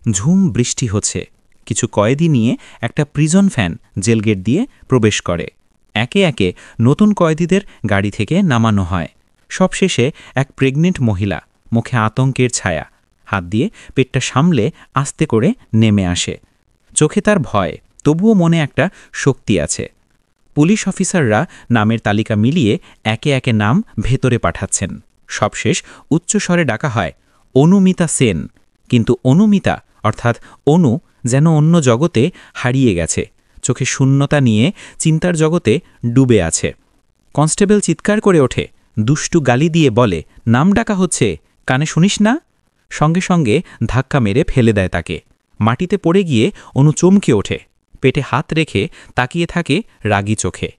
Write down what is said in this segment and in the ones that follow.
ঝুম বৃষ্টি হচ্ছে। কিছু কয়েদি নিয়ে একটা প্রিজন ভ্যান জেলগেট দিয়ে প্রবেশ করে। একে একে নতুন কয়েদিদের গাড়ি থেকে নামানো হয়। সবশেষে এক প্রেগনেন্ট মহিলা, মুখে আতঙ্কের ছায়া, হাত দিয়ে পেটটা সামলে আস্তে করে নেমে আসে। চোখে তার ভয়, তবুও মনে একটা শক্তি আছে। পুলিশ অফিসাররা নামের তালিকা মিলিয়ে একে একে নাম ভেতরে পাঠাচ্ছেন। সবশেষ উচ্চস্বরে ডাকা হয়, অনুমিতা সেন। কিন্তু অনুমিতা অর্থাৎ অনু যেন অন্য জগতে হারিয়ে গেছে, চোখে শূন্যতা নিয়ে চিন্তার জগতে ডুবে আছে। কনস্টেবল চিৎকার করে ওঠে, দুষ্টু গালি দিয়ে বলে, নাম ডাকা হচ্ছে, কানে শুনিস না? সঙ্গে সঙ্গে ধাক্কা মেরে ফেলে দেয় তাকে। মাটিতে পড়ে গিয়ে অনু চমকে ওঠে, পেটে হাত রেখে তাকিয়ে থাকে রাগী চোখে।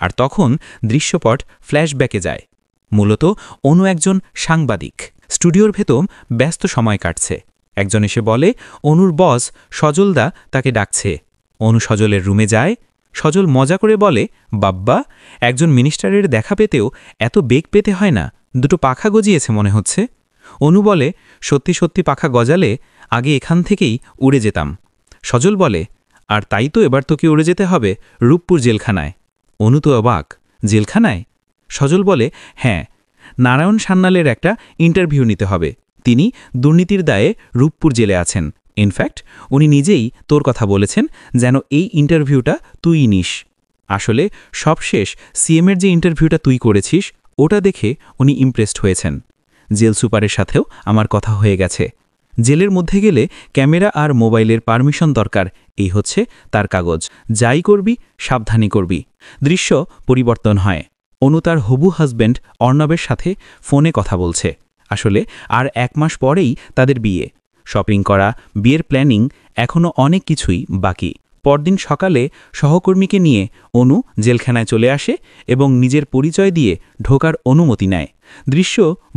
আর তখন দৃশ্যপট ফ্ল্যাশব্যাকে যায়। মূলত অনু একজন সাংবাদিক, স্টুডিওর ভেতর ব্যস্ত সময় কাটছে। একজন এসে বলে অনুর বস সজলদা তাকে ডাকছে। অনু সজলের রুমে যায়। সজল মজা করে বলে, বাব্বা, একজন মিনিস্টারের দেখা পেতেও এত বেগ পেতে হয় না, দুটো পাখা গজিয়েছে মনে হচ্ছে। অনু বলে, সত্যি সত্যি পাখা গজালে আগে এখান থেকেই উড়ে যেতাম। সজল বলে, আর তাই তো এবার তোকে উড়ে যেতে হবে রূপপুর জেলখানায়। অনু তো অবাক, জেলখানায়? সজল বলে, হ্যাঁ, নারায়ণ সান্যালের একটা ইন্টারভিউ নিতে হবে। তিনি দুর্নীতির দায়ে রূপপুর জেলে আছেন। ইনফ্যাক্ট উনি নিজেই তোর কথা বলেছেন যেন এই ইন্টারভিউটা তুই নিস। আসলে সবশেষ সিএমের যে ইন্টারভিউটা তুই করেছিস ওটা দেখে উনি ইমপ্রেসড হয়েছেন। জেল সুপারের সাথেও আমার কথা হয়ে গেছে। জেলের মধ্যে গেলে ক্যামেরা আর মোবাইলের পারমিশন দরকার, এই হচ্ছে তার কাগজ। যাই করবি সাবধানী করবি। দৃশ্য পরিবর্তন হয়। অনু তার হবু হাজব্যান্ড অর্ণবের সাথে ফোনে কথা বলছে। আসলে আর 1 মাস পরেই তাদের বিয়ে। শপিং করা, বিয়ের প্ল্যানিং, এখনও অনেক কিছুই বাকি। পরদিন সকালে সহকর্মীকে নিয়ে অনু জেলখানায় চলে আসে এবং নিজের পরিচয় দিয়ে ঢোকার অনুমতি নেয়। দৃশ্য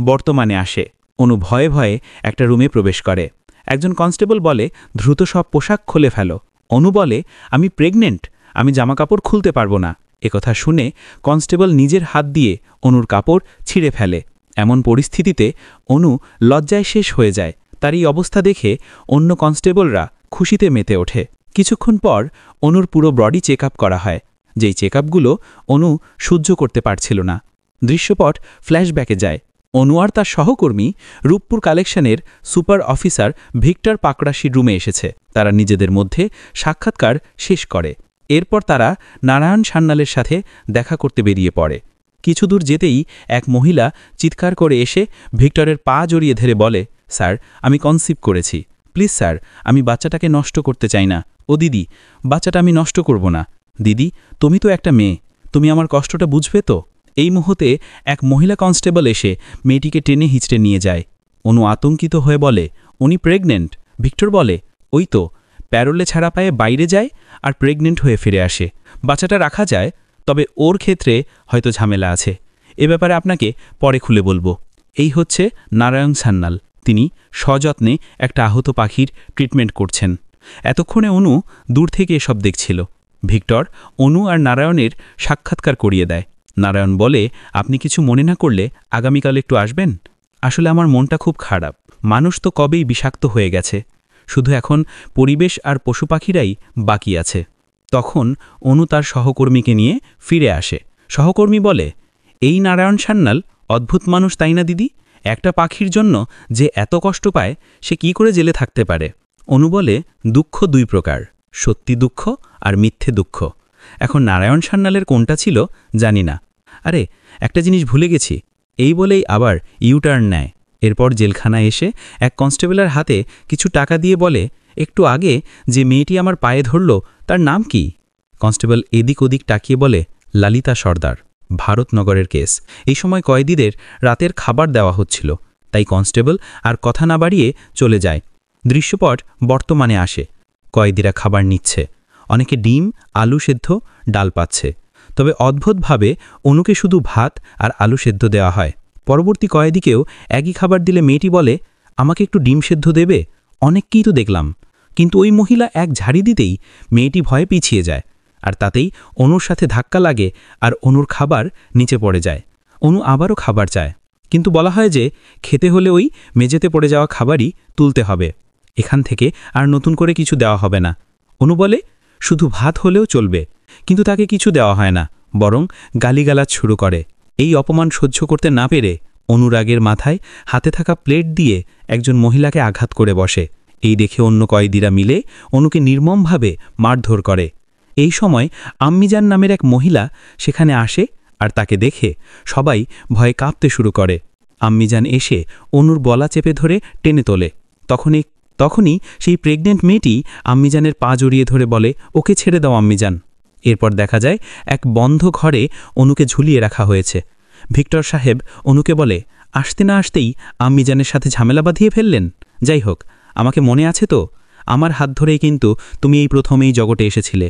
বর্তমানে আসে। অনু ভয়ে ভয়ে একটা রুমে প্রবেশ করে। একজন কনস্টেবল বলে, দ্রুত সব পোশাক খুলে ফেলো। অনু বলে, আমি প্রেগনেন্ট, আমি জামাকাপড় খুলতে পারবো না। একথা শুনে কনস্টেবল নিজের হাত দিয়ে অনুর কাপড় ছিঁড়ে ফেলে। এমন পরিস্থিতিতে অনু লজ্জায় শেষ হয়ে যায়। তার এই অবস্থা দেখে অন্য কনস্টেবলরা খুশিতে মেতে ওঠে। কিছুক্ষণ পর অনুর পুরো বডি চেক আপ করা হয়। যেই চেক আপগুলো অনু সহ্য করতে পারছিল না। দৃশ্যপট ফ্ল্যাশব্যাকে যায়। অনু আর তার সহকর্মী রূপপুর কালেকশনের সুপার অফিসার ভিক্টর পাকড়াশির রুমে এসেছে। তারা নিজেদের মধ্যে সাক্ষাৎকার শেষ করে। এরপর তারা নারায়ণ সান্যালের সাথে দেখা করতে বেরিয়ে পড়ে। কিছু দূর যেতেই এক মহিলা চিৎকার করে এসে ভিক্টরের পা জড়িয়ে ধরে বলে, স্যার, আমি কনসিভ করেছি। প্লিজ স্যার, আমি বাচ্চাটাকে নষ্ট করতে চাই না। ও দিদি, বাচ্চাটা আমি নষ্ট করব না। দিদি, তুমি তো একটা মেয়ে, তুমি আমার কষ্টটা বুঝবে তো? এই মুহূর্তে এক মহিলা কনস্টেবল এসে মেয়েটিকে টেনে হিঁচড়ে নিয়ে যায়। অনু আতঙ্কিত হয়ে বলে, উনি প্রেগনেন্ট। ভিক্টর বলে, ওই তো, প্যারোলে ছাড়া পায়ে বাইরে যায় আর প্রেগনেন্ট হয়ে ফিরে আসে। বাচ্চাটা রাখা যায়, তবে ওর ক্ষেত্রে হয়তো ঝামেলা আছে। এ ব্যাপারে আপনাকে পরে খুলে বলবো। এই হচ্ছে নারায়ণ সান্যাল। তিনি সযত্নে একটা আহত পাখির ট্রিটমেন্ট করছেন। এতক্ষণে অনু দূর থেকে এসব দেখছিল। ভিক্টর অনু আর নারায়ণের সাক্ষাৎকার করিয়ে দেয়। নারায়ণ বলে, আপনি কিছু মনে না করলে আগামীকাল একটু আসবেন? আসলে আমার মনটা খুব খারাপ। মানুষ তো কবেই বিষাক্ত হয়ে গেছে, শুধু এখন পরিবেশ আর পশু পাখিরাই বাকি আছে। তখন অনু তার সহকর্মীকে নিয়ে ফিরে আসে। সহকর্মী বলে, এই নারায়ণ সান্যাল অদ্ভুত মানুষ, তাই না দিদি? একটা পাখির জন্য যে এত কষ্ট পায়, সে কি করে জেলে থাকতে পারে? অনু বলে, দুঃখ 2 প্রকার, সত্যি দুঃখ আর মিথ্যে দুঃখ। এখন নারায়ণ সান্যালের কোনটা ছিল জানি না। আরে, একটা জিনিস ভুলে গেছি। এই বলেই আবার ইউটার্ন নেয়। এরপর জেলখানায় এসে এক কনস্টেবলের হাতে কিছু টাকা দিয়ে বলে, একটু আগে যে মেয়েটি আমার পায়ে ধরল তার নাম কি? কনস্টেবল এদিক ওদিক তাকিয়ে বলে, ললিতা সর্দার, ভারতনগরের কেস। এই সময় কয়েদিদের রাতের খাবার দেওয়া হচ্ছিল, তাই কনস্টেবল আর কথা না বাড়িয়ে চলে যায়। দৃশ্যপট বর্তমানে আসে। কয়েদিরা খাবার নিচ্ছে। অনেকে ডিম, আলু সেদ্ধ, ডাল পাচ্ছে। তবে অদ্ভুতভাবে অনুকে শুধু ভাত আর আলু সেদ্ধ দেওয়া হয়। পরবর্তী কয়েদিকেও একই খাবার দিলে মেয়েটি বলে, আমাকে একটু ডিম সেদ্ধ দেবে? অনেককেই তো দেখলাম। কিন্তু ওই মহিলা এক ঝাড়ি দিতেই মেয়েটি ভয়ে পিছিয়ে যায়, আর তাতেই অনুর সাথে ধাক্কা লাগে আর অনুর খাবার নিচে পড়ে যায়। অনু আবারও খাবার চায়, কিন্তু বলা হয় যে খেতে হলে ওই মেঝেতে পড়ে যাওয়া খাবারই তুলতে হবে। এখান থেকে আর নতুন করে কিছু দেওয়া হবে না। অনু বলে, শুধু ভাত হলেও চলবে। কিন্তু তাকে কিছু দেওয়া হয় না, বরং গালিগালাজ শুরু করে। এই অপমান সহ্য করতে না পেরে অনুরাগের মাথায় হাতে থাকা প্লেট দিয়ে একজন মহিলাকে আঘাত করে বসে। এই দেখে অন্য কয়েদিরা মিলে অনুকে নির্মমভাবে মারধর করে। এই সময় আম্মিজান নামের এক মহিলা সেখানে আসে, আর তাকে দেখে সবাই ভয়ে কাঁপতে শুরু করে। আম্মিজান এসে অনুর গলা চেপে ধরে টেনে তোলে। তখনই সেই প্রেগনেন্ট মেয়েটি আম্মিজানের পা জড়িয়ে ধরে বলে, ওকে ছেড়ে দাও আম্মিজান। এরপর দেখা যায় এক বন্ধ ঘরে অনুকে ঝুলিয়ে রাখা হয়েছে। ভিক্টর সাহেব অনুকে বলে, আসতে না আসতেই আম্মিজানের সাথে ঝামেলা বাঁধিয়ে ফেললেন। যাই হোক, আমাকে মনে আছে তো, আমার হাত ধরেই কিন্তু তুমি এই প্রথমেই জগতে এসেছিলে।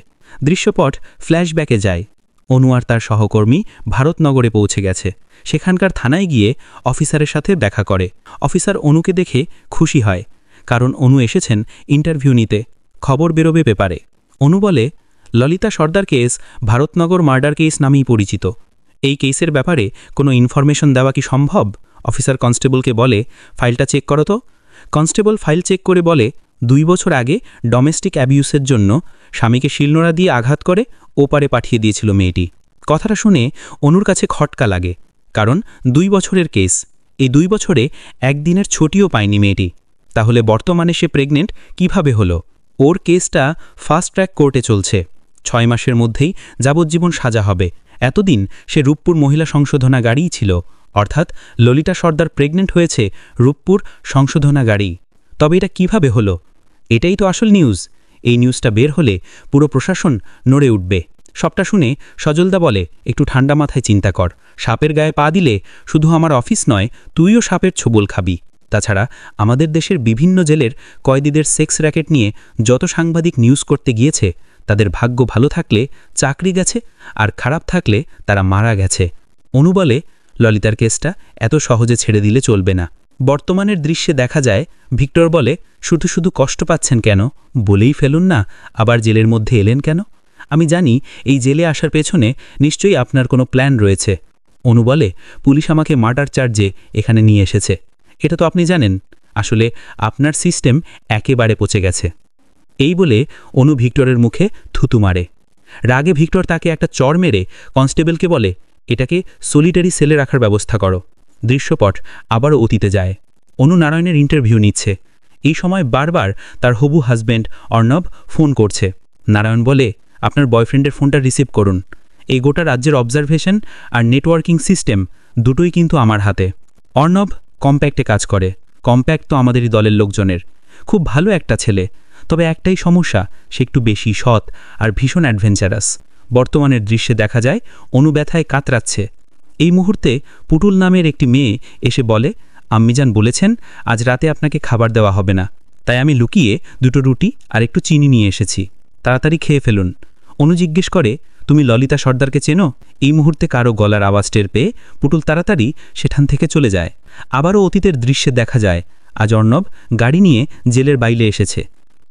দৃশ্যপট ফ্ল্যাশব্যাকে যায়। অনু আর তার সহকর্মী ভারতনগরে পৌঁছে গেছে। সেখানকার থানায় গিয়ে অফিসারের সাথে দেখা করে। অফিসার অনুকে দেখে খুশি হয়, কারণ অনু এসেছেন ইন্টারভিউ নিতে। খবর বেরোবে পেপারে। অনু বলে, ললিতা সর্দার কেস ভারতনগর মার্ডার কেস নামেই পরিচিত। এই কেসের ব্যাপারে কোনো ইনফরমেশন দেওয়া কি সম্ভব? অফিসার কনস্টেবলকে বলে, ফাইলটা চেক করো তো। কনস্টেবল ফাইল চেক করে বলে, 2 বছর আগে ডোমেস্টিক অ্যাবিউসের জন্য স্বামীকে শিলনোড়া দিয়ে আঘাত করে ওপারে পাঠিয়ে দিয়েছিল মেয়েটি। কথাটা শুনে অনুর কাছে খটকা লাগে, কারণ 2 বছরের কেস। এই 2 বছরে একদিনের ছুটিও পায়নি মেয়েটি। তাহলে বর্তমানে সে প্রেগনেন্ট কিভাবে হলো? ওর কেসটা ফাস্ট ট্র্যাক কোর্টে চলছে। 6 মাসের মধ্যেই যাবজ্জীবন সাজা হবে। এতদিন সে রূপপুর মহিলা সংশোধনাগারেই ছিল, অর্থাৎ ললিতা সর্দার প্রেগনেন্ট হয়েছে রূপপুর সংশোধনাগারেই। তবে এটা কিভাবে হলো? এটাই তো আসল নিউজ। এই নিউজটা বের হলে পুরো প্রশাসন নড়ে উঠবে। সবটা শুনে সজলদা বলে, একটু ঠান্ডা মাথায় চিন্তা কর। সাপের গায়ে পা দিলে শুধু আমার অফিস নয়, তুইও সাপের ছোবল খাবি। তাছাড়া আমাদের দেশের বিভিন্ন জেলের কয়েদিদের সেক্স র্যাকেট নিয়ে যত সাংবাদিক নিউজ করতে গিয়েছে, তাদের ভাগ্য ভালো থাকলে চাকরি গেছে, আর খারাপ থাকলে তারা মারা গেছে। অনু বলে, ললিতার কেসটা এত সহজে ছেড়ে দিলে চলবে না। বর্তমানের দৃশ্যে দেখা যায়, ভিক্টর বলে, শুধু শুধু কষ্ট পাচ্ছেন কেন? বলেই ফেলুন না, আবার জেলের মধ্যে এলেন কেন? আমি জানি এই জেলে আসার পেছনে নিশ্চয়ই আপনার কোনো প্ল্যান রয়েছে। অনু বলে, পুলিশ আমাকে মার্ডার চার্জে এখানে নিয়ে এসেছে। এটা তো আপনি জানেন। আসলে আপনার সিস্টেম একেবারে পচে গেছে। এই বলে অনু ভিক্টরের মুখে থুতু মারে। রাগে ভিক্টর তাকে একটা চড় মেরে কনস্টেবলকে বলে, এটাকে সলিটারি সেলে রাখার ব্যবস্থা করো। দৃশ্যপট আবারও অতীতে যায়। অনু নারায়ণের ইন্টারভিউ নিচ্ছে। এই সময় বারবার তার হবু হাজব্যান্ড অর্ণব ফোন করছে। নারায়ণ বলে, আপনার বয়ফ্রেন্ডের ফোনটা রিসিভ করুন। এই গোটা রাজ্যের অবজারভেশন আর নেটওয়ার্কিং সিস্টেম দুটোই কিন্তু আমার হাতে। অর্ণব কম্প্যাক্টে কাজ করে। কম্প্যাক্ট তো আমাদেরই দলের লোকজনের। খুব ভালো একটা ছেলে, তবে একটাই সমস্যা, সে একটু বেশি সৎ আর ভীষণ অ্যাডভেঞ্চারাস। বর্তমানের দৃশ্যে দেখা যায় অনু ব্যথায় কাতরাচ্ছে। এই মুহূর্তে পুটুল নামের একটি মেয়ে এসে বলে, আম্মিজান বলেছেন আজ রাতে আপনাকে খাবার দেওয়া হবে না, তাই আমি লুকিয়ে 2টো রুটি আর একটু চিনি নিয়ে এসেছি, তাড়াতাড়ি খেয়ে ফেলুন। অনু জিজ্ঞেস করে, তুমি ললিতা সর্দারকে চেনো? এই মুহূর্তে কারো গলার আওয়াজ টের পেয়ে পুটুল তাড়াতাড়ি সেখান থেকে চলে যায়। আবারও অতীতের দৃশ্যে দেখা যায়, আজ অর্ণব গাড়ি নিয়ে জেলের বাইরে এসেছে।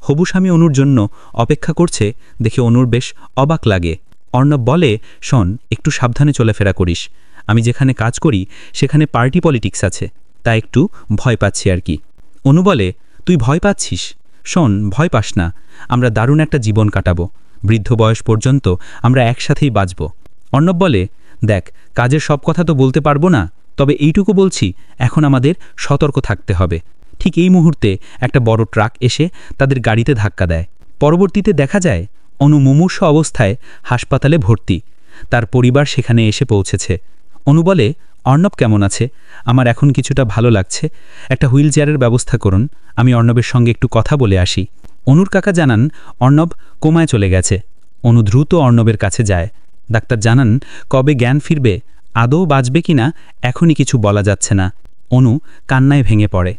হবু স্বামী অনুর জন্য অপেক্ষা করছে দেখে অনুর বেশ অবাক লাগে। অর্ণব বলে, শোন, একটু সাবধানে চলাফেরা করিস। আমি যেখানে কাজ করি সেখানে পার্টি পলিটিক্স আছে, তা একটু ভয় পাচ্ছি আর কি। অনু বলে, তুই ভয় পাচ্ছিস? শোন, ভয় পাস না, আমরা দারুণ একটা জীবন কাটাবো। বৃদ্ধ বয়স পর্যন্ত আমরা একসাথেই বাঁচব। অর্ণব বলে, দেখ, কাজের সব কথা তো বলতে পারবো না, তবে এইটুকু বলছি, এখন আমাদের সতর্ক থাকতে হবে। ঠিক এই মুহূর্তে একটা বড় ট্রাক এসে তাদের গাড়িতে ধাক্কা দেয়। পরবর্তীতে দেখা যায় অনু মুমূর্ষ অবস্থায় হাসপাতালে ভর্তি। তার পরিবার সেখানে এসে পৌঁছেছে। অনু বলে, অর্ণব কেমন আছে? আমার এখন কিছুটা ভালো লাগছে। একটা হুইল চেয়ারের ব্যবস্থা করুন, আমি অর্ণবের সঙ্গে একটু কথা বলে আসি। অনুর কাকা জানান অর্ণব কোমায় চলে গেছে। অনু দ্রুত অর্ণবের কাছে যায়। ডাক্তার জানান কবে জ্ঞান ফিরবে, আদৌ বাঁচবে কিনা এখনই কিছু বলা যাচ্ছে না। অনু কান্নায় ভেঙে পড়ে।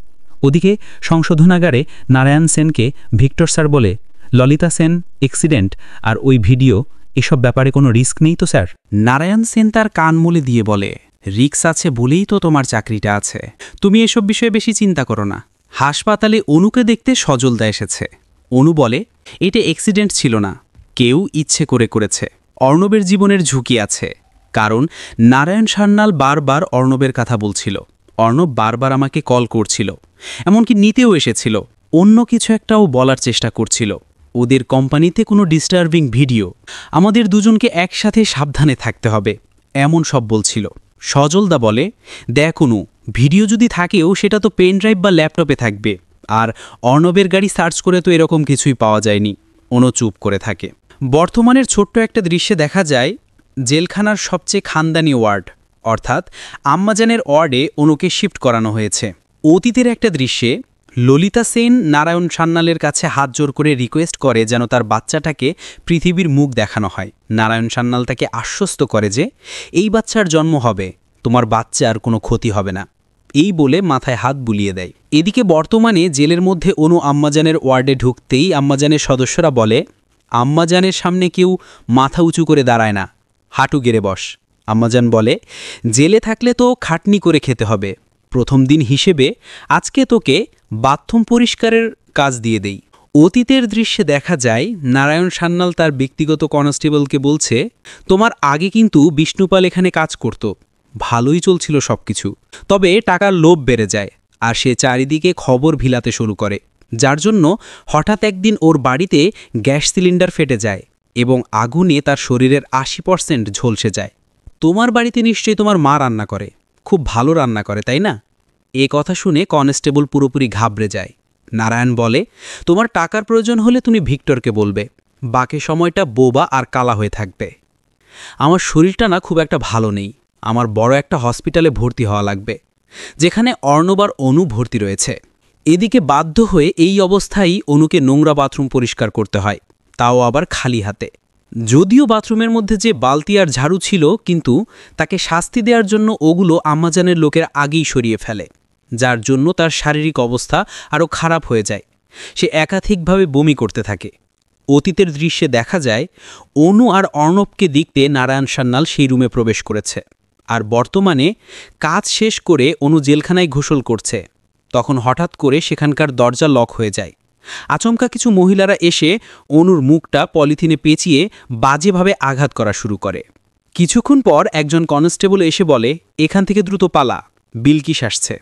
ওদিকে সংশোধনাগারে নারায়ণ সেনকে ভিক্টর স্যার বলে, ললিতা সেন অ্যাক্সিডেন্ট আর ওই ভিডিও, এসব ব্যাপারে কোনো রিস্ক নেই তো স্যার? নারায়ণ সেন তার কান মুলে দিয়ে বলে, রিস্ক আছে বলেই তো তোমার চাকরিটা আছে। তুমি এসব বিষয়ে বেশি চিন্তা করো না। হাসপাতালে অনুকে দেখতে সজলদা এসেছে। অনু বলে, এটা অ্যাক্সিডেন্ট ছিল না, কেউ ইচ্ছে করে করেছে। অর্ণবের জীবনের ঝুঁকি আছে, কারণ নারায়ণ সান্যাল বারবার অর্ণবের কথা বলছিল। অর্ণব বারবার আমাকে কল করছিল, এমনকি নিতেও এসেছিল। অন্য কিছু একটাও বলার চেষ্টা করছিল। ওদের কোম্পানিতে কোনো ডিস্টার্বিং ভিডিও, আমাদের দুজনকে একসাথে সাবধানে থাকতে হবে, এমন সব বলছিল। সজলদা বলে, দেখ অনু, ভিডিও যদি থাকেও সেটা তো পেন ড্রাইভ বা ল্যাপটপে থাকবে, আর অর্ণবের গাড়ি সার্চ করে তো এরকম কিছুই পাওয়া যায়নি। অনু চুপ করে থাকে। বর্তমানের ছোট্ট একটা দৃশ্যে দেখা যায় জেলখানার সবচেয়ে খানদানি ওয়ার্ড, অর্থাৎ আম্মাজানের ওয়ার্ডে অনুকে শিফট করানো হয়েছে। অতীতের একটা দৃশ্যে ললিতা সেন নারায়ণ সান্যালের কাছে হাত জোর করে রিকোয়েস্ট করে যেন তার বাচ্চাটাকে পৃথিবীর মুখ দেখানো হয়। নারায়ণ সান্যাল তাকে আশ্বস্ত করে যে এই বাচ্চার জন্ম হবে, তোমার বাচ্চার কোনো ক্ষতি হবে না, এই বলে মাথায় হাত বুলিয়ে দেয়। এদিকে বর্তমানে জেলের মধ্যে অনু আম্মাজানের ওয়ার্ডে ঢুকতেই আম্মাজানের সদস্যরা বলে, আম্মাজানের সামনে কেউ মাথা উঁচু করে দাঁড়ায় না, হাঁটু গেড়ে বস। আম্মাজান বলে, জেলে থাকলে তো খাটনি করে খেতে হবে, প্রথম দিন হিসেবে আজকে তোকে বাথরুম পরিষ্কারের কাজ দিয়ে দেই। অতীতের দৃশ্যে দেখা যায় নারায়ণ সান্যাল তার ব্যক্তিগত কনস্টেবলকে বলছে, তোমার আগে কিন্তু বিষ্ণুপাল এখানে কাজ করত, ভালোই চলছিল সবকিছু, তবে টাকার লোভ বেড়ে যায় আর সে চারিদিকে খবর ভিলাতে শুরু করে, যার জন্য হঠাৎ একদিন ওর বাড়িতে গ্যাস সিলিন্ডার ফেটে যায় এবং আগুনে তার শরীরের 80% ঝলসে যায়। তোমার বাড়িতে নিশ্চয়ই তোমার মা রান্না করে, খুব ভালো রান্না করে, তাই না? এ কথা শুনে কনস্টেবল পুরোপুরি ঘাবড়ে যায়। নারায়ণ বলে, তোমার টাকার প্রয়োজন হলে তুমি ভিক্টরকে বলবে, বাকি সময়টা বোবা আর কালা হয়ে থাকবে। আমার শরীরটা না খুব একটা ভালো নেই, আমার বড় একটা হসপিটালে ভর্তি হওয়া লাগবে, যেখানে অর্ণব আর অনু ভর্তি রয়েছে। এদিকে বাধ্য হয়ে এই অবস্থায় অনুকে নোংরা বাথরুম পরিষ্কার করতে হয়, তাও আবার খালি হাতে। যদিও বাথরুমের মধ্যে যে বালতি আর ঝাড়ু ছিল, কিন্তু তাকে শাস্তি দেওয়ার জন্য ওগুলো আম্মাজানের লোকের আগেই সরিয়ে ফেলে, যার জন্য তার শারীরিক অবস্থা আরও খারাপ হয়ে যায়। সে একাধিকভাবে বমি করতে থাকে। অতীতের দৃশ্যে দেখা যায় অনু আর অর্ণবকে দেখতে নারায়ণ সান্যাল সেই রুমে প্রবেশ করেছে, আর বর্তমানে কাজ শেষ করে অনু জেলখানায় গোসল করছে। তখন হঠাৎ করে সেখানকার দরজা লক হয়ে যায়। আচমকা কিছু মহিলারা এসে অনুর মুখটা পলিথিনে পেঁচিয়ে বাজেভাবে আঘাত করা শুরু করে। কিছুক্ষণ পর একজন কনস্টেবল এসে বলে, এখান থেকে দ্রুত পালা, বিলকিস আসছে,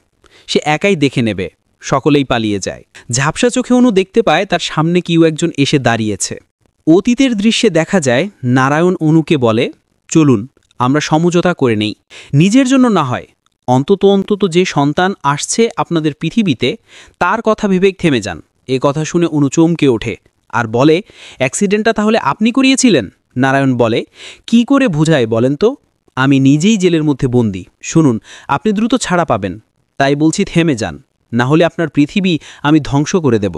সে একাই দেখে নেবে। সকলেই পালিয়ে যায়। ঝাপসা চোখে অনু দেখতে পায় তার সামনে কেউ একজন এসে দাঁড়িয়েছে। অতীতের দৃশ্যে দেখা যায় নারায়ণ অনুকে বলে, চলুন আমরা সমঝোতা করে নেই, নিজের জন্য না হয় অন্তত যে সন্তান আসছে আপনাদের পৃথিবীতে তার কথা ভেবে থেমে যান। এ কথা শুনে অনু চমকে ওঠে আর বলে, অ্যাক্সিডেন্টটা তাহলে আপনি করিয়েছিলেন? নারায়ণ বলে, কি করে বুঝায় বলেন তো, আমি নিজেই জেলের মধ্যে বন্দী, শুনুন আপনি দ্রুত ছাড়া পাবেন, তাই বলছি থেমে যান, না হলে আপনার পৃথিবী আমি ধ্বংস করে দেব।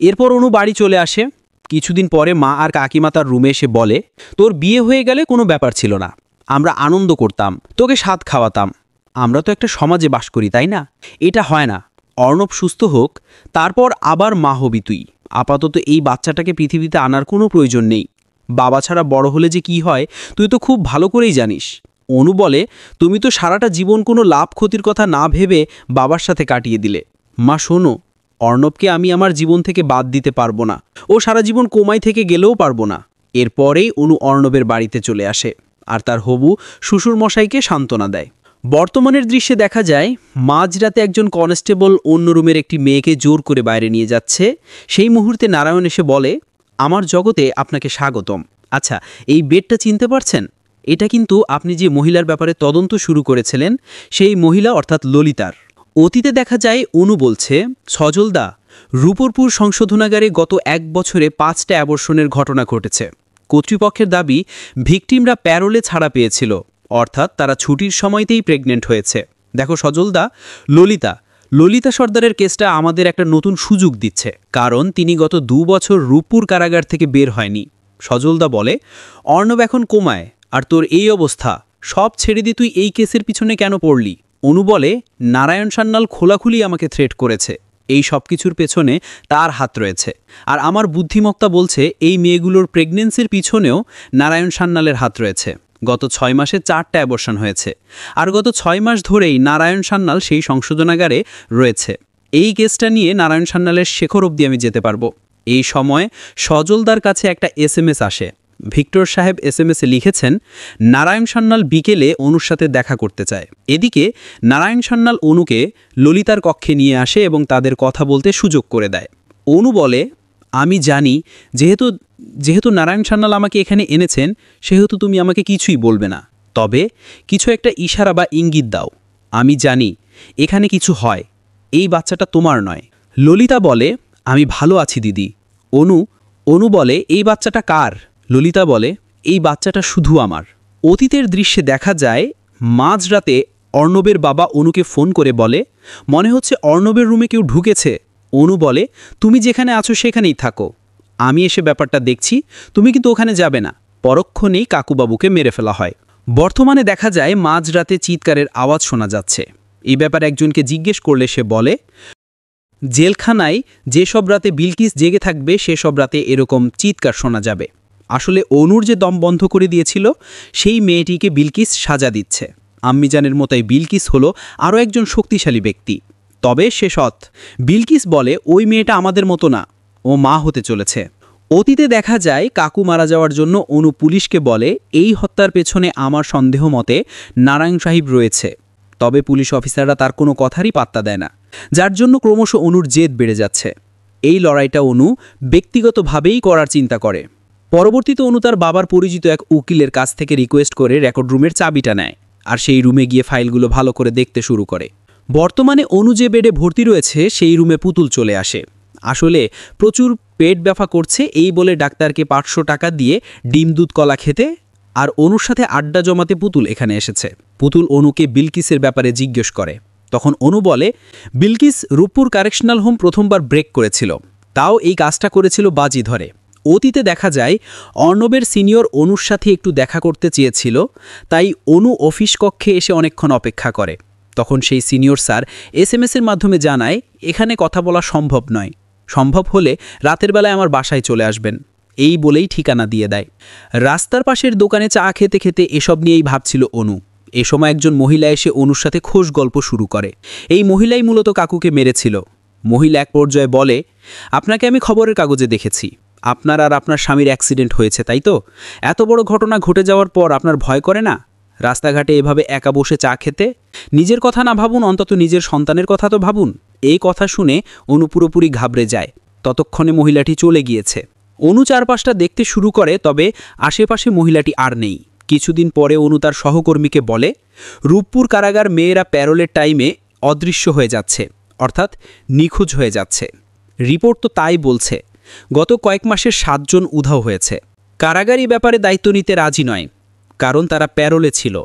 এরপর অনু বাড়ি চলে আসে। কিছুদিন পরে মা আর কাকিমা তার রুমে এসে বলে, তোর বিয়ে হয়ে গেলে কোনো ব্যাপার ছিল না, আমরা আনন্দ করতাম, তোকে স্বাদ খাওয়াতাম, আমরা তো একটা সমাজে বাস করি, তাই না? এটা হয় না, অর্ণব সুস্থ হোক, তারপর আবার মা হবি তুই, আপাতত এই বাচ্চাটাকে পৃথিবীতে আনার কোনো প্রয়োজন নেই, বাবা ছাড়া বড় হলে যে কি হয় তুই তো খুব ভালো করেই জানিস। অনু বলে, তুমি তো সারাটা জীবন কোনো লাভ ক্ষতির কথা না ভেবে বাবার সাথে কাটিয়ে দিলে। মা শোনো, অর্ণবকে আমি আমার জীবন থেকে বাদ দিতে পারবো না, ও সারা জীবন কোমায় থেকে গেলেও পারবো না। এরপরেই অনু অর্ণবের বাড়িতে চলে আসে আর তার হবু শ্বশুরমশাইকে সান্ত্বনা দেয়। বর্তমানের দৃশ্যে দেখা যায় মাঝরাতে একজন কনস্টেবল অন্য রুমের একটি মেয়েকে জোর করে বাইরে নিয়ে যাচ্ছে। সেই মুহূর্তে নারায়ণ এসে বলে, আমার জগতে আপনাকে স্বাগতম। আচ্ছা, এই বেডটা চিনতে পারছেন? এটা কিন্তু আপনি যে মহিলার ব্যাপারে তদন্ত শুরু করেছিলেন সেই মহিলা, অর্থাৎ ললিতার। অতীতে দেখা যায় অনু বলছে, সজলদা, রূপরপুর সংশোধনাগারে গত 1 বছরে 5টা অ্যাবর্শনের ঘটনা ঘটেছে। কর্তৃপক্ষের দাবি ভিকটিমরা প্যারোলে ছাড়া পেয়েছিল, অর্থাৎ তারা ছুটির সময়তেই প্রেগনেন্ট হয়েছে। দেখো সজলদা, ললিতা সর্দারের কেসটা আমাদের একটা নতুন সুযোগ দিচ্ছে, কারণ তিনি গত 2 বছর রূপপুর কারাগার থেকে বের হয়নি। সজলদা বলে, অর্ণব এখন কোমায়, আর তোর এই অবস্থা, সব ছেড়ে দিয়ে তুই এই কেসের পিছনে কেন পড়লি? অনু বলে, নারায়ণ সান্যাল খোলাখুলি আমাকে থ্রেট করেছে, এই সব কিছুর পেছনে তার হাত রয়েছে, আর আমার বুদ্ধিমত্তা বলছে এই মেয়েগুলোর প্রেগনেন্সির পিছনেও নারায়ণ সান্যালের হাত রয়েছে। গত 6 মাসে 4টা অ্যাবর্শন হয়েছে, আর গত 6 মাস ধরেই নারায়ণ সান্যাল সেই সংশোধনাগারে রয়েছে। এই কেসটা নিয়ে নারায়ণ সান্যালের শেখর অবধি আমি যেতে পারবো। এই সময় সজলদার কাছে একটা SMS আসে। ভিক্টর সাহেব SMS-এ লিখেছেন, নারায়ণ সান্যাল বিকেলে অনুর সাথে দেখা করতে চায়। এদিকে নারায়ণ সান্যাল অনুকে ললিতার কক্ষে নিয়ে আসে এবং তাদের কথা বলতে সুযোগ করে দেয়। অনু বলে, আমি জানি যেহেতু যেহেতু নারায়ণ সান্যাল আমাকে এখানে এনেছেন, সেহেতু তুমি আমাকে কিছুই বলবে না। তবে কিছু একটা ইশারা বা ইঙ্গিত দাও। আমি জানি এখানে কিছু হয়। এই বাচ্চাটা তোমার নয়। ললিতা বলে, আমি ভালো আছি দিদি। অনু বলে, এই বাচ্চাটা কার? ললিতা বলে, এই বাচ্চাটা শুধু আমার। অতীতের দৃশ্যে দেখা যায় মাঝরাতে অর্ণবের বাবা অনুকে ফোন করে বলে, মনে হচ্ছে অর্ণবের রুমে কেউ ঢুকেছে। অনু বলে, তুমি যেখানে আছো সেখানেই থাকো, আমি এসে ব্যাপারটা দেখছি, তুমি কিন্তু ওখানে যাবে না। পরক্ষণেই কাকুবাবুকে মেরে ফেলা হয়। বর্তমানে দেখা যায় মাঝরাতে চিৎকারের আওয়াজ শোনা যাচ্ছে। এই ব্যাপারে একজনকে জিজ্ঞেস করলে সে বলে, জেলখানায় যেসব রাতে বিলকিস জেগে থাকবে সেসব রাতে এরকম চিৎকার শোনা যাবে। আসলে অনুর যে দম বন্ধ করে দিয়েছিল সেই মেয়েটিকে বিলকিস সাজা দিচ্ছে। আম্মিজানের মতোই বিলকিস হলো আরও একজন শক্তিশালী ব্যক্তি, তবে সে সৎ। বিলকিস বলে, ওই মেয়েটা আমাদের মতো না, ও মা হতে চলেছে। অতীতে দেখা যায় কাকু মারা যাওয়ার জন্য অনু পুলিশকে বলে, এই হত্যার পেছনে আমার সন্দেহ মতে নারায়ণ সাহেব রয়েছে। তবে পুলিশ অফিসাররা তার কোনো কথারই পাত্তা দেয় না, যার জন্য ক্রমশ অনুর জেদ বেড়ে যাচ্ছে। এই লড়াইটা অনু ব্যক্তিগতভাবেই করার চিন্তা করে। পরবর্তীতে অনু তার বাবার পরিচিত এক উকিলের কাছ থেকে রিকোয়েস্ট করে রেকর্ড রুমের চাবিটা নেয়, আর সেই রুমে গিয়ে ফাইলগুলো ভালো করে দেখতে শুরু করে। বর্তমানে অনু যে বেডে ভর্তি রয়েছে সেই রুমে পুতুল চলে আসে। আসলে প্রচুর পেট ব্যথা করছে এই বলে ডাক্তারকে 500 টাকা দিয়ে ডিম দুধ কলা খেতে আর অনুর সাথে আড্ডা জমাতে পুতুল এখানে এসেছে। পুতুল অনুকে বিলকিসের ব্যাপারে জিজ্ঞেস করে। তখন অনু বলে, বিলকিস রূপপুর কারেকশনাল হোম প্রথমবার ব্রেক করেছিল, তাও এই কাজটা করেছিল বাজি ধরে। অতীতে দেখা যায় অর্ণবের সিনিয়র অনুর সাথে একটু দেখা করতে চেয়েছিল, তাই অনু অফিস কক্ষে এসে অনেকক্ষণ অপেক্ষা করে। তখন সেই সিনিয়র স্যার SMS-এর মাধ্যমে জানায়, এখানে কথা বলা সম্ভব নয়, সম্ভব হলে রাতের বেলায় আমার বাসায় চলে আসবেন। এই বলেই ঠিকানা দিয়ে দেয়। রাস্তার পাশের দোকানে চা খেতে খেতে এসব নিয়েই ভাবছিল অনু। এ সময় একজন মহিলা এসে অনুর সাথে খোশ গল্প শুরু করে। এই মহিলাই মূলত কাকুকে মেরেছিল। মহিলা এক পর্যায়ে বলে, আপনাকে আমি খবরের কাগজে দেখেছি, আপনার আর আপনার স্বামীর অ্যাক্সিডেন্ট হয়েছে, তাই তো? এত বড় ঘটনা ঘটে যাওয়ার পর আপনার ভয় করে না রাস্তাঘাটে এভাবে একা বসে চা খেতে? নিজের কথা না ভাবুন, অন্তত নিজের সন্তানের কথা তো ভাবুন। এই কথা শুনে অনু পুরোপুরি ঘাবড়ে যায়। ততক্ষণে মহিলাটি চলে গিয়েছে। অনু চারপাশটা দেখতে শুরু করে, তবে আশেপাশে মহিলাটি আর নেই। কিছুদিন পরে অনু তার সহকর্মীকে বলে, রূপপুর কারাগার মেয়েরা প্যারোলের টাইমে অদৃশ্য হয়ে যাচ্ছে, অর্থাৎ নিখোঁজ হয়ে যাচ্ছে। রিপোর্ট তো তাই বলছে। গত কয়েক মাসে 7 জন উধাও হয়েছে। কারাগারি ব্যাপারে দায়িত্ব নিতে রাজি নয়, কারণ তারা প্যারোলে ছিল।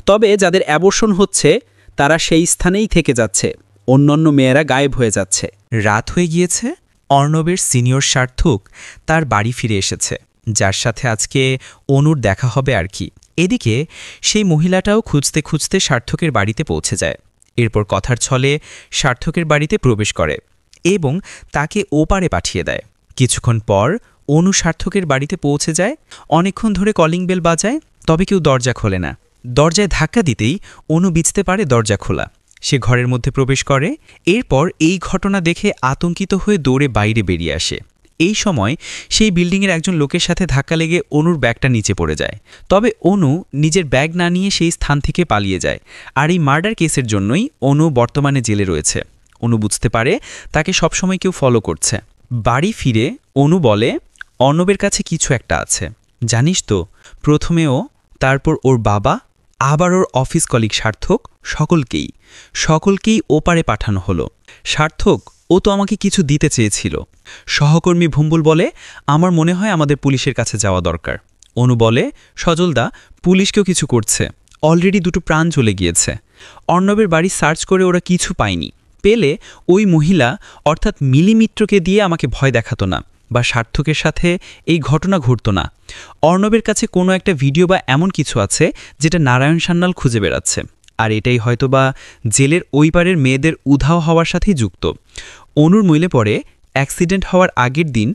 তবে যাদের অ্যাবর্শন হচ্ছে তারা সেই স্থানেই থেকে যাচ্ছে, অন্যান্য মেয়েরা গায়েব হয়ে যাচ্ছে। রাত হয়ে গিয়েছে। অর্ণবের সিনিয়র সার্থক তার বাড়ি ফিরে এসেছে, যার সাথে আজকে অনুর দেখা হবে আর কি। এদিকে সেই মহিলাটাও খুঁজতে খুঁজতে সার্থকের বাড়িতে পৌঁছে যায়। এরপর কথার ছলে সার্থকের বাড়িতে প্রবেশ করে এবং তাকে ওপারে পাঠিয়ে দেয়। কিছুক্ষণ পর অনু সার্থকের বাড়িতে পৌঁছে যায়। অনেকক্ষণ ধরে কলিং বেল বাজায়, তবে কেউ দরজা খোলে না। দরজায় ধাক্কা দিতেই অনু বুঝতে পারে দরজা খোলা। সে ঘরের মধ্যে প্রবেশ করে। এরপর এই ঘটনা দেখে আতঙ্কিত হয়ে দৌড়ে বাইরে বেরিয়ে আসে। এই সময় সেই বিল্ডিংয়ের একজন লোকের সাথে ধাক্কা লেগে অনুর ব্যাগটা নিচে পড়ে যায়। তবে অনু নিজের ব্যাগ না নিয়ে সেই স্থান থেকে পালিয়ে যায়। আর এই মার্ডার কেসের জন্যই অনু বর্তমানে জেলে রয়েছে। অনু বুঝতে পারে তাকে সবসময় কেউ ফলো করছে। বাড়ি ফিরে অনু বলে, অর্ণবের কাছে কিছু একটা আছে, জানিস তো? প্রথমেও, তারপর ওর বাবা, আবার ওর অফিস কলিগ সার্থক, সকলকেই ওপারে পাঠানো হলো। সার্থক, ও তো আমাকে কিছু দিতে চেয়েছিল। সহকর্মী ভুম্বুল বলে, আমার মনে হয় আমাদের পুলিশের কাছে যাওয়া দরকার। অনু বলে, সজলদা, পুলিশকেও কিছু করছে, অলরেডি 2টো প্রাণ চলে গিয়েছে। অর্ণবের বাড়ি সার্চ করে ওরা কিছু পায়নি। পেলে ওই মহিলা অর্থাৎ মিলি মিত্রকে দিয়ে আমাকে ভয় দেখাতো না, বা সার্থকের সাথে এই ঘটনা ঘটতো না। অর্ণবের কাছে কোনো একটা ভিডিও বা এমন কিছু আছে যেটা নারায়ণ সান্যাল খুঁজে বেড়াচ্ছে, আর এটাই হয়তোবা জেলের ওই পারের মেয়েদের উধাও হওয়ার সাথেই যুক্ত। অনুর মইলে পড়ে অ্যাক্সিডেন্ট হওয়ার আগের দিন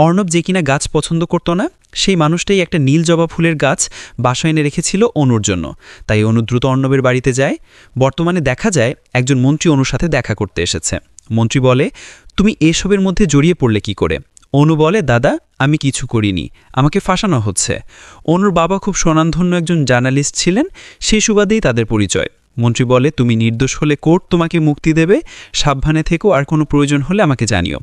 অর্ণব যে কিনা গাছ পছন্দ করতো না, সেই মানুষটাই একটা নীল জবা ফুলের গাছ বাসায় এনে রেখেছিল অনুর জন্য। তাই অনু দ্রুত অর্ণবের বাড়িতে যায়। বর্তমানে দেখা যায় একজন মন্ত্রী অনুর সাথে দেখা করতে এসেছে। মন্ত্রী বলে, তুমি এসবের মধ্যে জড়িয়ে পড়লে কি করে? অনু বলে, দাদা, আমি কিছু করিনি, আমাকে ফাঁসানো হচ্ছে। অনুর বাবা খুব স্বনামধন্য একজন জার্নালিস্ট ছিলেন, সেই সুবাদেই তাদের পরিচয়। মন্ত্রী বলে, তুমি নির্দোষ হলে কোর্ট তোমাকে মুক্তি দেবে, সাবধানে থেকো, আর কোনো প্রয়োজন হলে আমাকে জানিও।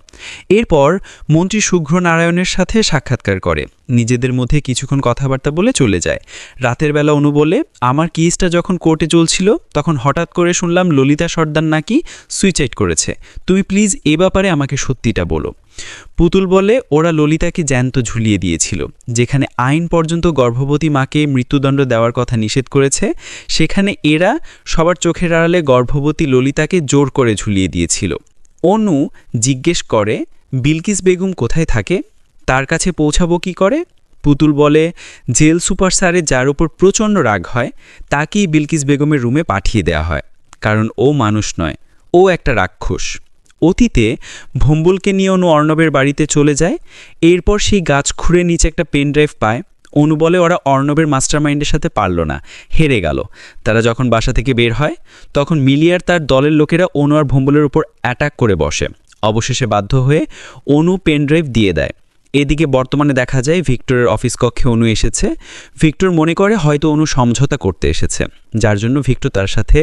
এরপর মন্ত্রী শুভ্র নারায়ণের সাথে সাক্ষাৎকার করে, নিজেদের মধ্যে কিছুক্ষণ কথাবার্তা বলে চলে যায়। রাতের বেলা অনু বলে, আমার কেসটা যখন কোর্টে চলছিল তখন হঠাৎ করে শুনলাম ললিতা সর্দার নাকি সুইসাইড করেছে। তুমি প্লিজ এ ব্যাপারে আমাকে সত্যিটা বলো। পুতুল বলে, ওরা ললিতাকে জ্যান্ত ঝুলিয়ে দিয়েছিল। যেখানে আইন পর্যন্ত গর্ভবতী মাকে মৃত্যুদণ্ড দেওয়ার কথা নিষেধ করেছে, সেখানে এরা সবার চোখের আড়ালে গর্ভবতী ললিতাকে জোর করে ঝুলিয়ে দিয়েছিল। অনু জিজ্ঞেস করে, বিলকিস বেগম কোথায় থাকে, তার কাছে পৌঁছাবো কী করে? পুতুল বলে, জেল সুপার স্যারের যার উপর প্রচণ্ড রাগ হয় তাকেই বিলকিস বেগমের রুমে পাঠিয়ে দেওয়া হয়, কারণ ও মানুষ নয়, ও একটা রাক্ষস। অতীতে ভম্বলকে নিয়ে অনু অর্ণবের বাড়িতে চলে যায়। এরপর সেই গাছ খুঁড়ে নিচে একটা পেন ড্রাইভ পায়। অনু বলে, ওরা অর্ণবের মাস্টারমাইন্ডের সাথে পারল না, হেরে গেল। তারা যখন বাসা থেকে বের হয় তখন মিলিয়ার তার দলের লোকেরা অনু আর ভম্বলের উপর অ্যাটাক করে বসে। অবশেষে বাধ্য হয়ে অনু পেন ড্রাইভ দিয়ে দেয়। এদিকে বর্তমানে দেখা যায় ভিক্টরের অফিস কক্ষে অনু এসেছে। ভিক্টর মনে করে হয়তো অনু সমঝোতা করতে এসেছে, যার জন্য ভিক্টর তার সাথে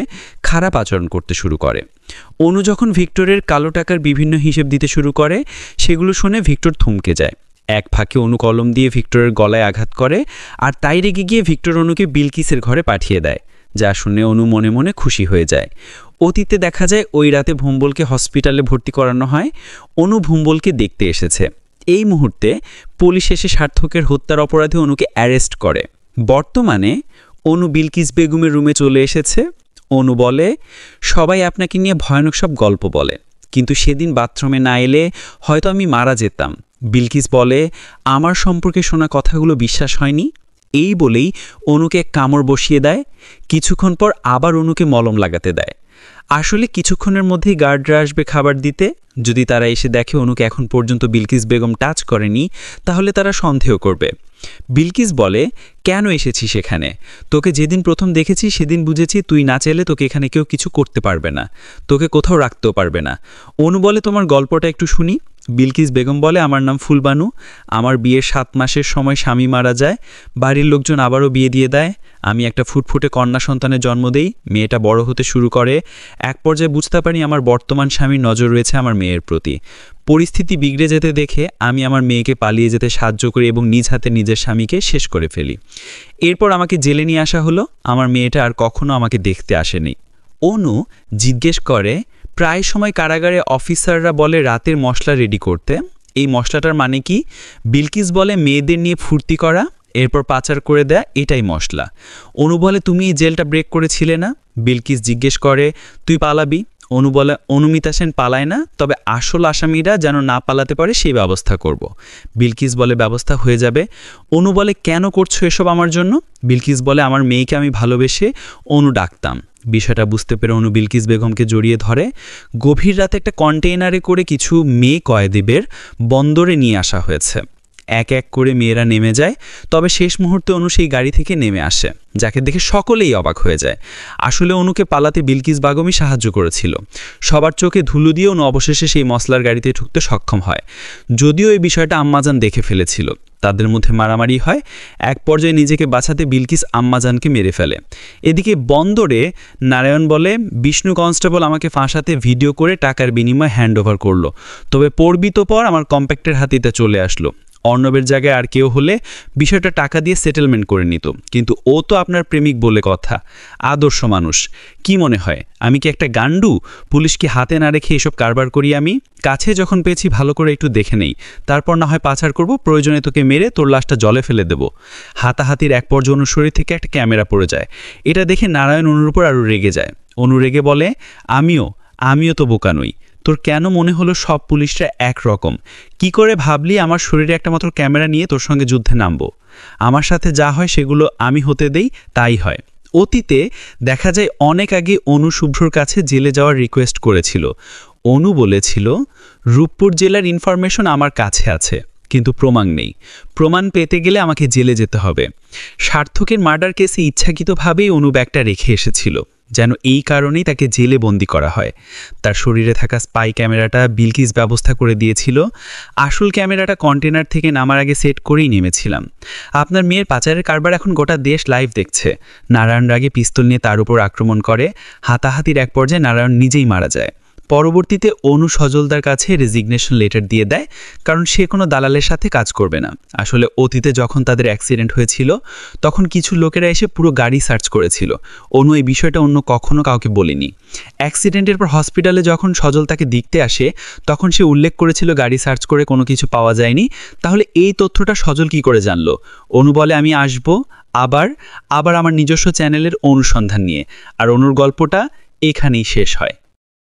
খারাপ আচরণ করতে শুরু করে। অনু যখন ভিক্টরের কালো টাকার বিভিন্ন হিসেব দিতে শুরু করে, সেগুলো শুনে ভিক্টর থমকে যায়। এক ফাঁকে অনু কলম দিয়ে ভিক্টরের গলায় আঘাত করে, আর তাই রেগে গিয়ে ভিক্টর অনুকে বিলকিসের ঘরে পাঠিয়ে দেয়, যা শুনে অনু মনে মনে খুশি হয়ে যায়। অতীতে দেখা যায় ওই রাতে ভম্বলকে হসপিটালে ভর্তি করানো হয়। অনু ভম্বলকে দেখতে এসেছে। এই মুহূর্তে পুলিশ এসে সার্থকের হত্যার অপরাধে অনুকে অ্যারেস্ট করে। বর্তমানে অনু বিলকিস বেগমের রুমে চলে এসেছে। অনু বলে, সবাই আপনাকে নিয়ে ভয়ানক সব গল্প বলে, কিন্তু সেদিন বাথরুমে না এলে হয়তো আমি মারা যেতাম। বিলকিস বলে, আমার সম্পর্কে শোনা কথাগুলো বিশ্বাস হয়নি। এই বলেই অনুকে এক কামড় বসিয়ে দেয়। কিছুক্ষণ পর আবার অনুকে মলম লাগাতে দেয়। আসলে কিছুক্ষণের মধ্যেই গার্ডরা আসবে খাবার দিতে। যদি তারা এসে দেখে অনুকে এখন পর্যন্ত বিলকিস বেগম টাচ করেনি, তাহলে তারা সন্দেহ করবে। বিলকিস বলে, কেন এসেছি সেখানে? তোকে যেদিন প্রথম দেখেছি সেদিন বুঝেছি তুই না চাইলে তোকে এখানে কেউ কিছু করতে পারবে না, তোকে কোথাও রাখতেও পারবে না। অনু বলে, তোমার গল্পটা একটু শুনি। বিলকিস বেগম বলে, আমার নাম ফুলবানু। আমার বিয়ের 7 মাসের সময় স্বামী মারা যায়। বাড়ির লোকজন আবারও বিয়ে দিয়ে দেয়। আমি একটা ফুটফুটে কন্যা সন্তানের জন্ম দেই। মেয়েটা বড় হতে শুরু করে। এক পর্যায়ে বুঝতে পারি আমার বর্তমান স্বামীর নজর রয়েছে আমার মেয়ের প্রতি। পরিস্থিতি বিগড়ে যেতে দেখে আমি আমার মেয়েকে পালিয়ে যেতে সাহায্য করি এবং নিজ হাতে নিজের স্বামীকে শেষ করে ফেলি। এরপর আমাকে জেলে নিয়ে আসা হলো। আমার মেয়েটা আর কখনো আমাকে দেখতে আসেনি। অনু জিজ্ঞেস করে, প্রায় সময় কারাগারে অফিসাররা বলে রাতের মশলা রেডি করতে, এই মশলাটার মানে কি? বিলকিস বলে, মেয়েদের নিয়ে ফুর্তি করা, এরপর পাচার করে দেয়া, এটাই মশলা। অনু বলে, তুমি এই জেলটা ব্রেক করেছিলে না? বিলকিস জিজ্ঞেস করে, তুই পালাবি? অনু বলে, অনুমিতা সেন পালায় না, তবে আসল আসামিরা যেন না পালাতে পারে সেই ব্যবস্থা করব। বিলকিস বলে, ব্যবস্থা হয়ে যাবে। অনু বলে, কেন করছো এসব আমার জন্য? বিলকিস বলে, আমার মেয়েকে আমি ভালোবেসে অনু ডাকতাম। বিষয়টা বুঝতে পেরে অনু বিলকিস বেগমকে জড়িয়ে ধরে। গভীর রাতে একটা কন্টেইনারে করে কিছু মেয়ে কয়েদিদের বন্দরে নিয়ে আসা হয়েছে। এক এক করে মেয়েরা নেমে যায়, তবে শেষ মুহূর্তে অনু সেই গাড়ি থেকে নেমে আসে, যাকে দেখে সকলেই অবাক হয়ে যায়। আসলে অনুকে পালাতে বিলকিস বেগমই সাহায্য করেছিল। সবার চোখে ধুলো দিয়ে অনু অবশেষে সেই মশলার গাড়িতে ঢুকতে সক্ষম হয়। যদিও এই বিষয়টা আম্মাজান দেখে ফেলেছিল, তাদের মধ্যে মারামারি হয়। এক পর্যায়ে নিজেকে বাঁচাতে বিলকিস আম্মাজানকে মেরে ফেলে। এদিকে বন্দরে নারায়ণ বলে, বিষ্ণু কনস্টেবল আমাকে ফাঁসাতে ভিডিও করে টাকার বিনিময়ে হ্যান্ডওভার করলো, তবে পরবিত পর আমার কম্প্যাক্টের হাতিতে চলে আসলো। অর্ণবের জায়গায় আর কেউ হলে বিষয়টা টাকা দিয়ে সেটেলমেন্ট করে নিত, কিন্তু ও তো আপনার প্রেমিক বলে কথা, আদর্শ মানুষ। কি মনে হয় আমি কি একটা গান্ডু? পুলিশ কি হাতে না রেখে এসব কারবার করি আমি? কাছে যখন পেয়েছি ভালো করে একটু দেখে নেই, তারপর না হয় পাচার করব, প্রয়োজনে তোকে মেরে তোর লাশটা জলে ফেলে দেব। হাতাহাতির এক পর্যায়ে অনুর শরীর থেকে একটা ক্যামেরা পড়ে যায়। এটা দেখে নারায়ণ অনুর উপর আরও রেগে যায়। অনু রেগে বলে, আমিও তো বোকা নই, তোর কেন মনে হলো সব পুলিশরা একরকম? কি করে ভাবলি আমার শরীরে একটা মাত্র ক্যামেরা নিয়ে তোর সঙ্গে যুদ্ধে নামবো? আমার সাথে যা হয় সেগুলো আমি হতে দেই, তাই হয়। অতীতে দেখা যায় অনেক আগে অনু শুভ্রর কাছে জেলে যাওয়ার রিকোয়েস্ট করেছিল। অনু বলেছিল, রূপপুর জেলার ইনফরমেশন আমার কাছে আছে, কিন্তু প্রমাণ নেই। প্রমাণ পেতে গেলে আমাকে জেলে যেতে হবে। সার্থকের মার্ডার কেসে ইচ্ছাকৃতভাবেই অনু ব্যাগটা রেখে এসেছিল। যেন এই কারণেই তাকে জেলে বন্দি করা হয়। তার শরীরে থাকা স্পাই ক্যামেরাটা বিলকিস ব্যবস্থা করে দিয়েছিল। আসল ক্যামেরাটা কন্টেনার থেকে নামার আগে সেট করেই নেমেছিলাম। আপনার মেয়ের পাচারের কারবার এখন গোটা দেশ লাইভ দেখছে। নারায়ণ রাগে পিস্তল নিয়ে তার উপর আক্রমণ করে। হাতাহাতির এক পর্যায়ে নারায়ণ নিজেই মারা যায়। পরবর্তীতে অনু সজলদার কাছে রেজিগনেশন লেটার দিয়ে দেয়, কারণ সে কোনো দালালের সাথে কাজ করবে না। আসলে অতীতে যখন তাদের অ্যাক্সিডেন্ট হয়েছিল তখন কিছু লোকেরা এসে পুরো গাড়ি সার্চ করেছিল। অনু এই বিষয়টা অন্য কখনো কাউকে বলেনি। অ্যাক্সিডেন্টের পর হসপিটালে যখন সজল তাকে দেখতে আসে তখন সে উল্লেখ করেছিল গাড়ি সার্চ করে কোনো কিছু পাওয়া যায়নি। তাহলে এই তথ্যটা সজল কি করে জানলো? অনু বলে, আমি আসবো আবার আমার নিজস্ব চ্যানেলের অনুসন্ধান নিয়ে। আর অনুর গল্পটা এখানেই শেষ হয়।